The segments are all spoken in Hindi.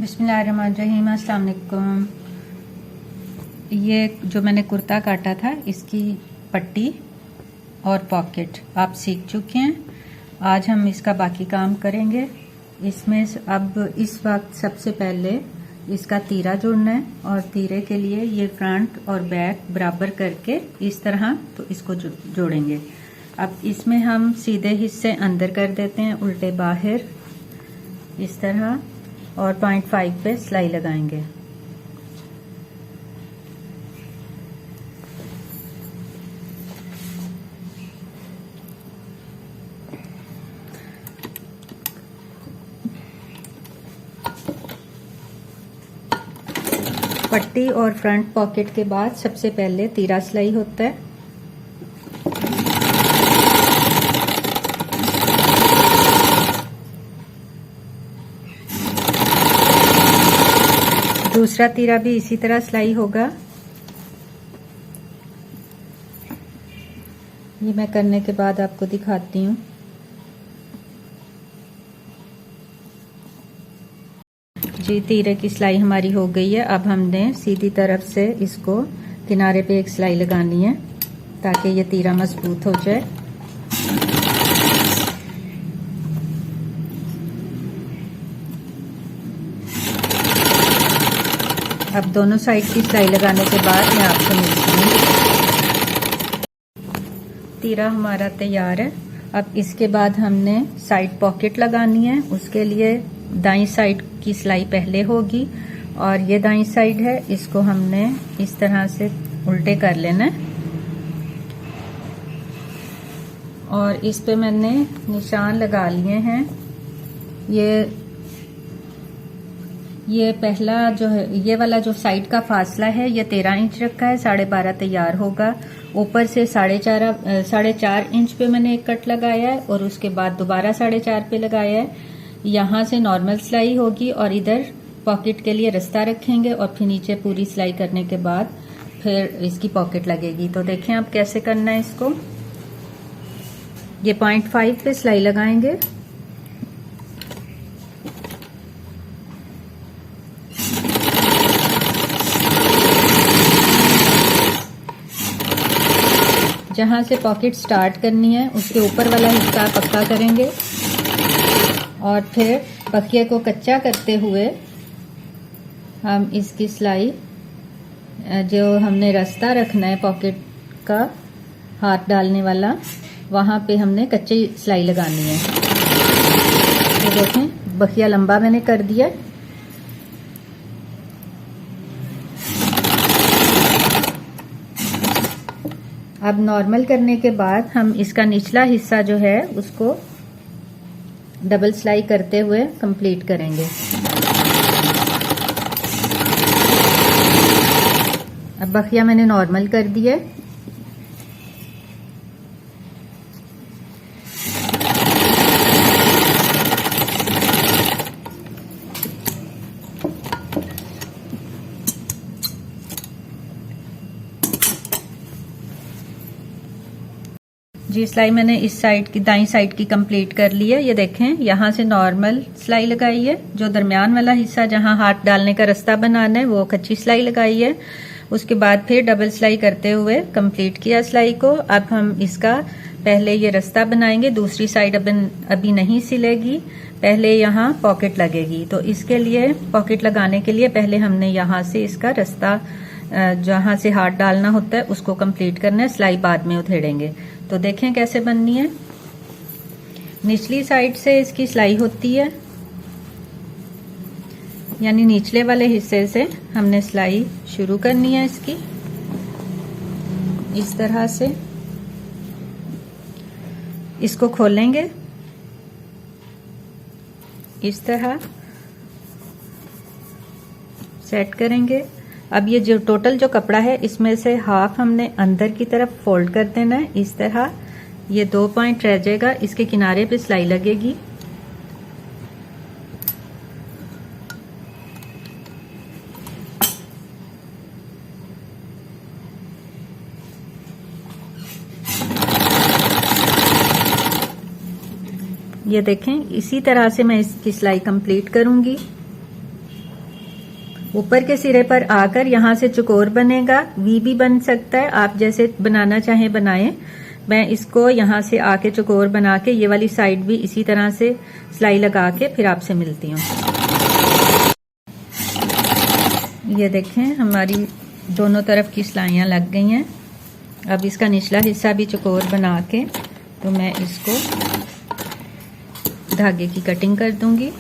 बिस्मिल्लाहिर्रहमानिर्रहीम। अस्सलाम वालेकुम। ये जो मैंने कुर्ता काटा था इसकी पट्टी और पॉकेट आप सीख चुके हैं। आज हम इसका बाकी काम करेंगे। इसमें अब इस वक्त सबसे पहले इसका तीरा जोड़ना है और तीरे के लिए ये फ्रंट और बैक बराबर करके इस तरह तो इसको जोड़ेंगे। अब इसमें हम सीधे हिस्से अंदर कर देते हैं, उल्टे बाहर इस तरह, और 0.5 पे सिलाई लगाएंगे। पट्टी और फ्रंट पॉकेट के बाद सबसे पहले तीरा सिलाई होता है। दूसरा तीरा भी इसी तरह सिलाई होगा। ये मैं करने के बाद आपको दिखाती हूँ। जी, तीरे की सिलाई हमारी हो गई है। अब हमने सीधी तरफ से इसको किनारे पे एक सिलाई लगानी है ताकि ये तीरा मजबूत हो जाए। अब दोनों साइड की सिलाई लगाने के बाद मैं आपको मिलती हूँ। तीरा हमारा तैयार है। अब इसके बाद हमने साइड पॉकेट लगानी है। उसके लिए दाईं साइड की सिलाई पहले होगी और ये दाईं साइड है, इसको हमने इस तरह से उल्टे कर लेना है और इस पे मैंने निशान लगा लिए हैं। ये पहला जो है, ये वाला जो साइड का फासला है ये 13 इंच रखा है, 12.5 तैयार होगा। ऊपर से 4.5 इंच पे मैंने एक कट लगाया है और उसके बाद दोबारा 4.5 पे लगाया है। यहाँ से नॉर्मल सिलाई होगी और इधर पॉकेट के लिए रास्ता रखेंगे और फिर नीचे पूरी सिलाई करने के बाद फिर इसकी पॉकेट लगेगी। तो देखें आप कैसे करना है इसको। ये 0.5 पे सिलाई लगाएंगे। जहां से पॉकेट स्टार्ट करनी है उसके ऊपर वाला हिस्सा पक्का करेंगे और फिर बखिए को कच्चा करते हुए हम इसकी सिलाई, जो हमने रास्ता रखना है पॉकेट का हाथ डालने वाला, वहां पे हमने कच्ची सिलाई लगानी है। तो देखें बखिया लंबा मैंने कर दिया। अब नॉर्मल करने के बाद हम इसका निचला हिस्सा जो है उसको डबल सिलाई करते हुए कंप्लीट करेंगे। अब बखिया मैंने नॉर्मल कर दिया। जी, सिलाई मैंने इस साइड की, दाईं साइड की कंप्लीट कर ली है। ये देखें यहाँ से नॉर्मल सिलाई लगाई है, जो दरमियान वाला हिस्सा जहाँ हाथ डालने का रास्ता बनाना है वो कच्ची सिलाई लगाई है। उसके बाद फिर डबल सिलाई करते हुए कंप्लीट किया सिलाई को। अब हम इसका पहले ये रास्ता बनाएंगे, दूसरी साइड अभी नहीं सिलेगी, पहले यहाँ पॉकेट लगेगी। तो इसके लिए पॉकेट लगाने के लिए पहले हमने यहाँ से इसका रास्ता, जहाँ से हाथ डालना होता है उसको कंप्लीट करना है, सिलाई बाद में उधेड़ेंगे। तो देखें कैसे बननी है। निचली साइड से इसकी सिलाई होती है, यानी निचले वाले हिस्से से हमने सिलाई शुरू करनी है इसकी। इस तरह से इसको खोलेंगे, इस तरह सेट करेंगे। अब ये जो टोटल जो कपड़ा है इसमें से हाफ हमने अंदर की तरफ फोल्ड कर देना है इस तरह। ये 2 पॉइंट रह जाएगा, इसके किनारे पे सिलाई लगेगी। ये देखें इसी तरह से मैं इसकी सिलाई कंप्लीट करूंगी। ऊपर के सिरे पर आकर यहाँ से चौकोर बनेगा, वी भी बन सकता है, आप जैसे बनाना चाहें बनाएं। मैं इसको यहाँ से आके चौकोर बना के ये वाली साइड भी इसी तरह से सिलाई लगा के फिर आपसे मिलती हूँ। ये देखें हमारी दोनों तरफ की सिलाइयाँ लग गई हैं। अब इसका निचला हिस्सा भी चौकोर बना के तो मैं इसको धागे की कटिंग कर दूंगी।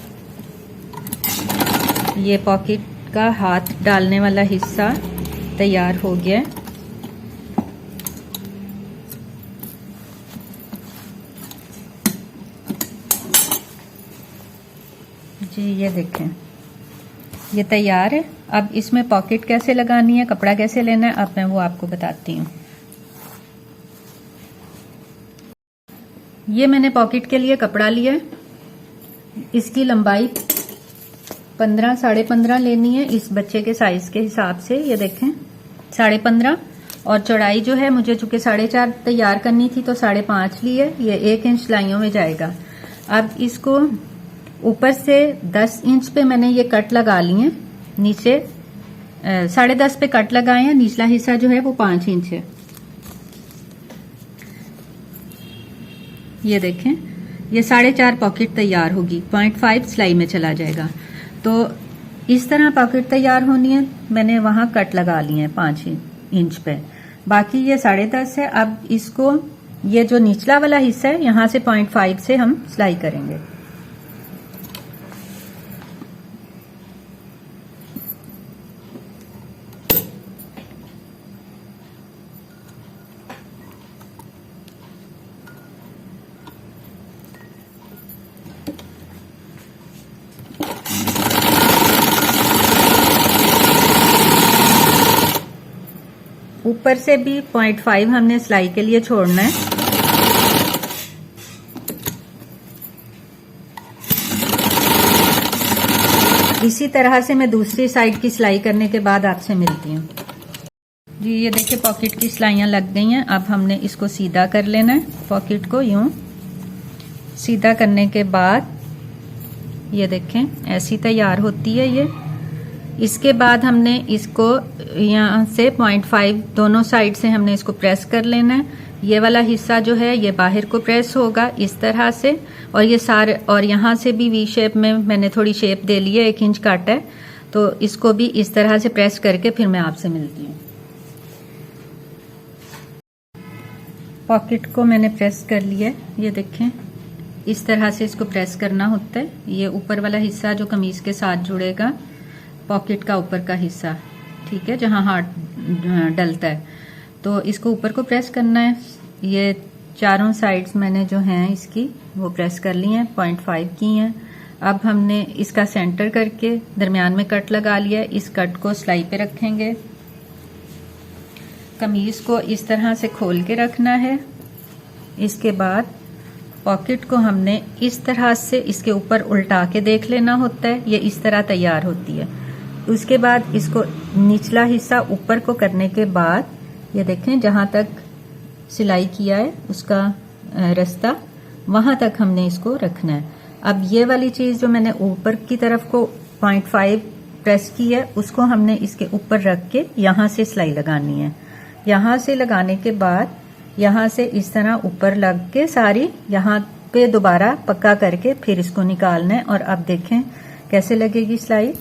ये पॉकेट का हाथ डालने वाला हिस्सा तैयार हो गया है। जी ये देखें ये तैयार है। अब इसमें पॉकेट कैसे लगानी है, कपड़ा कैसे लेना है, अब मैं वो आपको बताती हूँ। ये मैंने पॉकेट के लिए कपड़ा लिया है। इसकी लंबाई 15 साढ़े 15 लेनी है इस बच्चे के साइज के हिसाब से। ये देखें 15.5 और चौड़ाई जो है मुझे चूंकि 4.5 तैयार करनी थी तो 5.5 ली है। ये 1 इंच सिलाइयों में जाएगा। अब इसको ऊपर से 10 इंच पे मैंने ये कट लगा लिए, नीचे 10.5 पे कट लगाए हैं। निचला हिस्सा जो है वो 5 इंच है। ये देखें ये 4.5 पॉकेट तैयार होगी, 0.5 सिलाई में चला जाएगा। तो इस तरह पॉकेट तैयार होनी है। मैंने वहां कट लगा लिए हैं 5 इंच पे, बाकी ये 10.5 है। अब इसको ये जो निचला वाला हिस्सा है यहां से 0.5 से हम सिलाई करेंगे। ऊपर से भी 0.5 हमने सिलाई के लिए छोड़ना है। इसी तरह से मैं दूसरी साइड की सिलाई करने के बाद आपसे मिलती हूँ। जी ये देखिए पॉकेट की सिलाइयाँ लग गई हैं। अब हमने इसको सीधा कर लेना है। पॉकेट को यूं सीधा करने के बाद ये देखें ऐसी तैयार होती है ये। इसके बाद हमने इसको यहाँ से 0.5 दोनों साइड से हमने इसको प्रेस कर लेना है। ये वाला हिस्सा जो है ये बाहर को प्रेस होगा इस तरह से, और ये सारे, और यहाँ से भी वी शेप में मैंने थोड़ी शेप दे ली है, 1 इंच काट है, तो इसको भी इस तरह से प्रेस करके फिर मैं आपसे मिलती हूँ। पॉकेट को मैंने प्रेस कर लिया है। ये देखें इस तरह से इसको प्रेस करना होता है। ये ऊपर वाला हिस्सा जो कमीज के साथ जुड़ेगा, पॉकेट का ऊपर का हिस्सा, ठीक है, जहां हाथ डलता है, तो इसको ऊपर को प्रेस करना है। ये चारों साइड्स मैंने जो हैं इसकी वो प्रेस कर ली हैं, 0.5 की हैं। अब हमने इसका सेंटर करके दरमियान में कट लगा लिया है। इस कट को सिलाई पे रखेंगे। कमीज को इस तरह से खोल के रखना है। इसके बाद पॉकेट को हमने इस तरह से इसके ऊपर उल्टा के देख लेना होता है। ये इस तरह तैयार होती है। उसके बाद इसको निचला हिस्सा ऊपर को करने के बाद ये देखें जहां तक सिलाई किया है उसका रास्ता, वहां तक हमने इसको रखना है। अब ये वाली चीज जो मैंने ऊपर की तरफ को 0.5 प्रेस की है उसको हमने इसके ऊपर रख के यहां से सिलाई लगानी है। यहां से लगाने के बाद यहां से इस तरह ऊपर लग के सारी यहां पे दोबारा पक्का करके फिर इसको निकालना है। और अब देखें कैसे लगेगी सिलाई।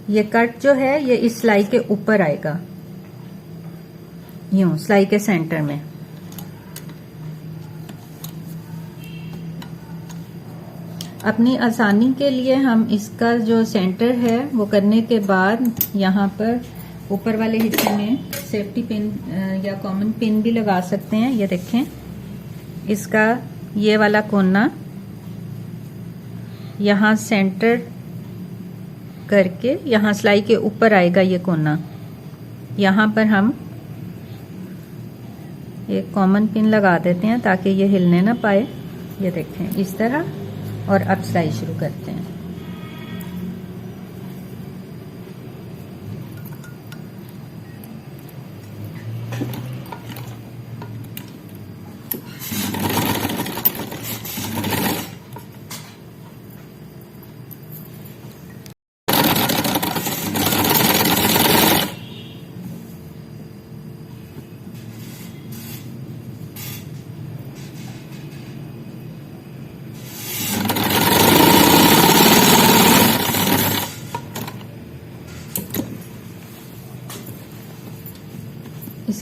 ये कट जो है ये इस सिलाई के ऊपर आएगा, यूं सिलाई के सेंटर में। अपनी आसानी के लिए हम इसका जो सेंटर है वो करने के बाद यहाँ पर ऊपर वाले हिस्से में सेफ्टी पिन या कॉमन पिन भी लगा सकते हैं। ये देखें इसका ये वाला कोना यहाँ सेंटर करके यहाँ सिलाई के ऊपर आएगा ये कोना। यहाँ पर हम एक कॉमन पिन लगा देते हैं ताकि ये हिलने ना पाए। ये देखें इस तरह। और अब सिलाई शुरू करते हैं।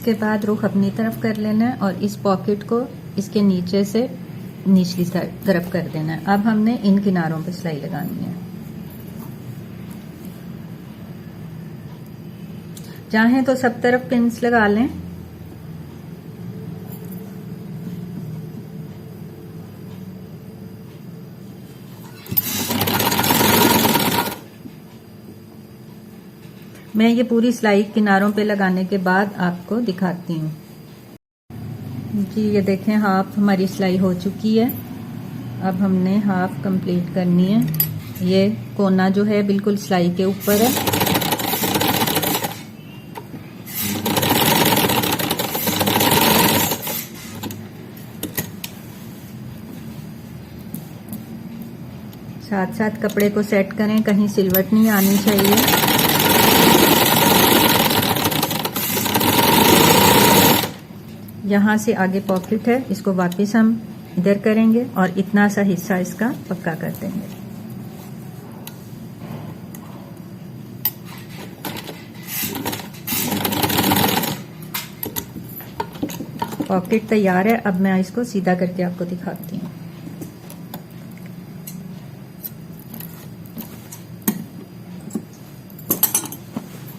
इसके बाद रुख अपनी तरफ कर लेना है और इस पॉकेट को इसके नीचे से निचली तरफ कर देना है। अब हमने इन किनारों पे सिलाई लगानी है। चाहें तो सब तरफ पिन्स लगा लें। मैं ये पूरी सिलाई किनारों पे लगाने के बाद आपको दिखाती हूँ। जी ये देखें, हाफ हमारी सिलाई हो चुकी है। अब हमने हाफ कंप्लीट करनी है। ये कोना जो है बिल्कुल सिलाई के ऊपर है। साथ साथ कपड़े को सेट करें, कहीं सिलवट नहीं आनी चाहिए। यहाँ से आगे पॉकेट है, इसको वापस हम इधर करेंगे और इतना सा हिस्सा इसका पक्का कर देंगे। पॉकेट तैयार है। अब मैं इसको सीधा करके आपको दिखाती हूँ।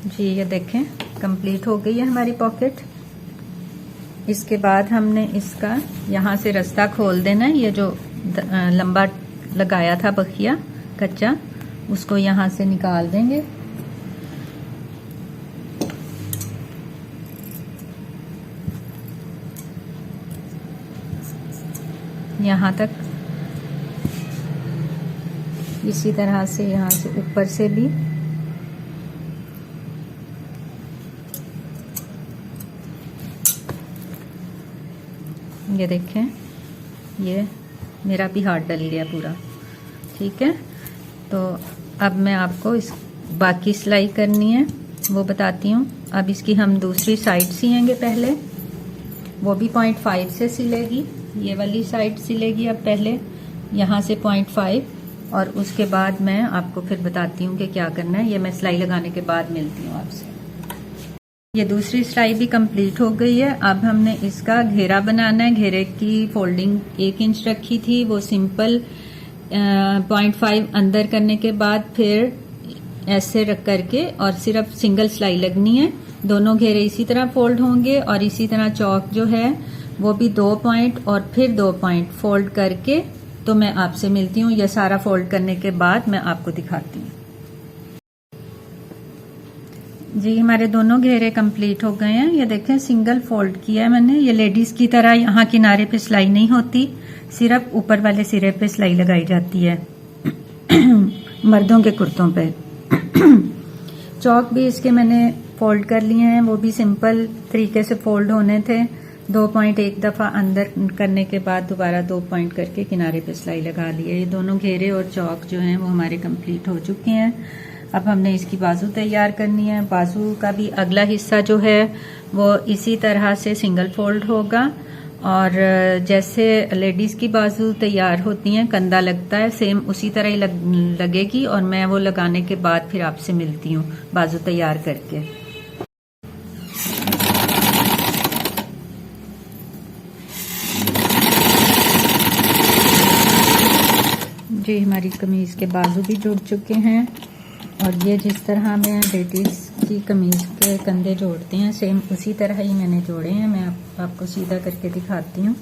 जी ये देखें, कंप्लीट हो गई है हमारी पॉकेट। इसके बाद हमने इसका यहाँ से रास्ता खोल देना है। ये जो लंबा लगाया था बखिया कच्चा, उसको यहाँ से निकाल देंगे। यहाँ तक, इसी तरह से यहाँ से ऊपर से भी। ये देखें, ये मेरा भी हाथ डल गया पूरा। ठीक है, तो अब मैं आपको इस बाकी सिलाई करनी है वो बताती हूँ। अब इसकी हम दूसरी साइड सिलेंगे। पहले वो भी 0.5 से सिलेगी। ये वाली साइड सिलेगी अब पहले यहाँ से 0.5 और उसके बाद मैं आपको फिर बताती हूँ कि क्या करना है। ये मैं सिलाई लगाने के बाद मिलती हूँ आपसे। ये दूसरी सिलाई भी कंप्लीट हो गई है। अब हमने इसका घेरा बनाना है। घेरे की फोल्डिंग 1 इंच रखी थी, वो सिंपल 0.5 अंदर करने के बाद फिर ऐसे रख करके और सिर्फ सिंगल सिलाई लगनी है। दोनों घेरे इसी तरह फोल्ड होंगे और इसी तरह चौक जो है वो भी 2 पॉइंट और फिर 2 पॉइंट फोल्ड करके तो मैं आपसे मिलती हूँ। यह सारा फोल्ड करने के बाद मैं आपको दिखाती हूँ। जी हमारे दोनों घेरे कंप्लीट हो गए हैं। ये देखें, सिंगल फोल्ड किया है मैंने। ये लेडीज की तरह यहाँ किनारे पे सिलाई नहीं होती, सिर्फ ऊपर वाले सिरे पे सिलाई लगाई जाती है मर्दों के कुर्तों पे। चौक भी इसके मैंने फोल्ड कर लिए हैं, वो भी सिंपल तरीके से फोल्ड होने थे। 2 पॉइंट एक दफा अंदर करने के बाद दोबारा 2 पॉइंट करके किनारे पे सिलाई लगा ली है। ये दोनों घेरे और चौक जो हैं वो हमारे कंप्लीट हो चुके हैं। अब हमने इसकी बाजू तैयार करनी है। बाजू का भी अगला हिस्सा जो है वो इसी तरह से सिंगल फोल्ड होगा और जैसे लेडीज की बाजू तैयार होती हैं, कंधा लगता है, सेम उसी तरह ही लगेगी और मैं वो लगाने के बाद फिर आपसे मिलती हूँ बाजू तैयार करके। जी हमारी कमीज के बाजू भी जुड़ चुके हैं और ये जिस तरह मैं लेडीज की कमीज के कंधे जोड़ते हैं सेम उसी तरह ही मैंने जोड़े हैं। मैं आपको सीधा करके दिखाती हूँ।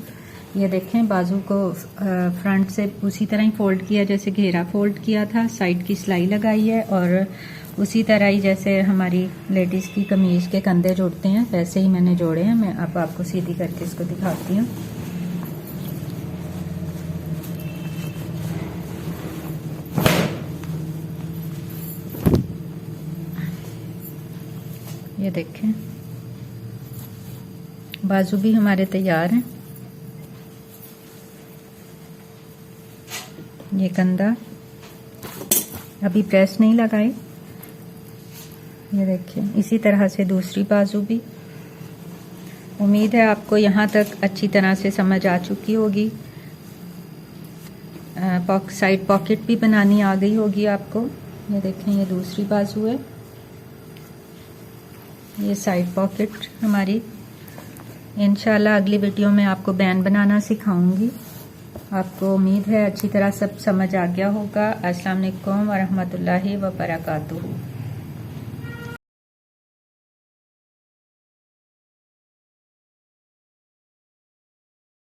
ये देखें, बाजू को फ्रंट से उसी तरह ही फोल्ड किया जैसे घेरा फोल्ड किया था। साइड की सिलाई लगाई है और उसी तरह ही जैसे हमारी लेडीज की कमीज के कंधे जोड़ते हैं वैसे ही मैंने जोड़े हैं। मैं अब आपको सीधी करके इसको दिखाती हूँ। ये देखें, बाजू भी हमारे तैयार हैं। ये कंधा अभी प्रेस नहीं लगाई। ये देखिए, इसी तरह से दूसरी बाजू भी। उम्मीद है आपको यहाँ तक अच्छी तरह से समझ आ चुकी होगी। साइड पॉकेट भी बनानी आ गई होगी आपको। ये देखें, ये दूसरी बाजू है। ये साइड पॉकेट हमारी इंशाल्लाह अगली वीडियो में आपको बैन बनाना सिखाऊंगी। आपको उम्मीद है अच्छी तरह सब समझ आ गया होगा। अस्सलाम वालेकुम व रहमतुल्लाहि व बरकातुहू।